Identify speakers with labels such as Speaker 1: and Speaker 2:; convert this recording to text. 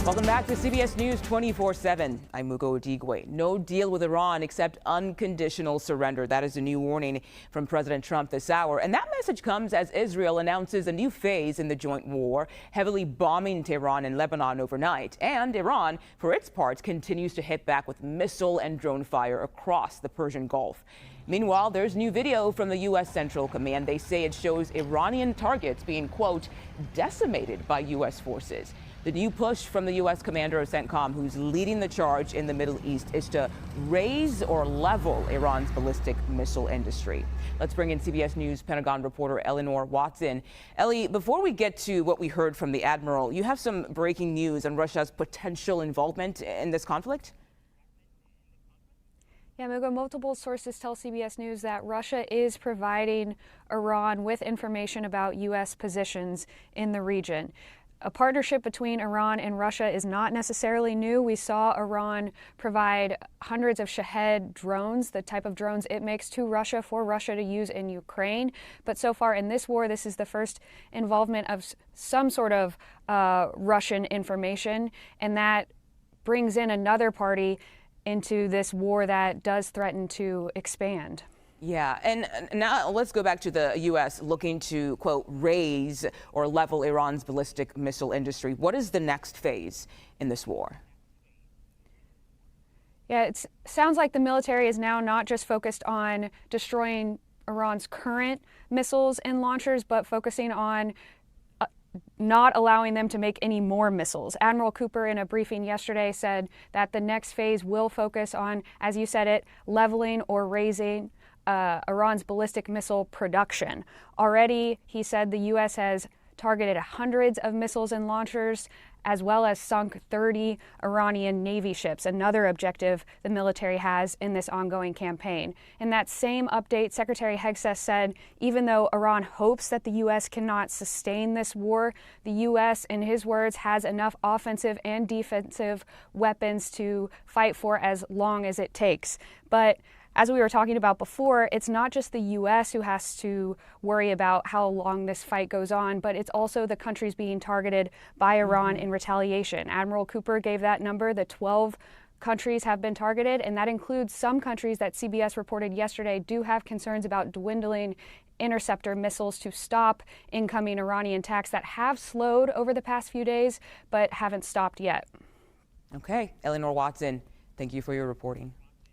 Speaker 1: Welcome back to CBS News 24/7. I'm IbqxXPF2ixo. No deal with Iran except unconditional surrender. That is a new warning from President Trump this hour. And that message comes as Israel announces a new phase in the joint war, heavily bombing Tehran and Lebanon overnight. And Iran, for its part, continues to hit back with missile and drone fire across the Persian Gulf. Meanwhile, there's new video from the U.S. Central Command. They say it shows Iranian targets being, quote, decimated by U.S. forces. The new push from the U.S. commander of CENTCOM, who's leading the charge in the Middle East, is to raise or level Iran's ballistic missile industry. Let's bring in CBS News Pentagon reporter Eleanor Watson. Ellie, before we get to what we heard from the admiral, you have some breaking news on Russia's potential involvement in this conflict?
Speaker 2: Yeah, Mugo, multiple sources tell CBS News that Russia is providing Iran with information about U.S. positions in the region. A partnership between Iran and Russia is not necessarily new. We saw Iran provide hundreds of Shahed drones, the type of drones it makes, to Russia for Russia to use in Ukraine. But so far in this war, this is the first involvement of some sort of Russian information, and that brings in another party into this war that does threaten to expand.
Speaker 1: Yeah, and now let's go back to the U.S. looking to, quote, raise or level Iran's ballistic missile industry. What is the next phase in this war?
Speaker 2: Yeah, it sounds like the military is now not just focused on destroying Iran's current missiles and launchers, but focusing on not allowing them to make any more missiles. Admiral Cooper, in a briefing yesterday, said that the next phase will focus on, as you said it, leveling or raising Iran's ballistic missile production. Already, he said the U.S. has targeted hundreds of missiles and launchers, as well as sunk 30 Iranian Navy ships, another objective the military has in this ongoing campaign. In that same update, Secretary Hegseth said even though Iran hopes that the U.S. cannot sustain this war, the U.S., in his words, has enough offensive and defensive weapons to fight for as long as it takes. But as we were talking about before, it's not just the U.S. who has to worry about how long this fight goes on, but it's also the countries being targeted by Iran in retaliation. Admiral Cooper gave that number. The 12 countries have been targeted, and that includes some countries that CBS reported yesterday do have concerns about dwindling interceptor missiles to stop incoming Iranian attacks that have slowed over the past few days, but haven't stopped yet.
Speaker 1: Okay, Eleanor Watson, thank you for your reporting.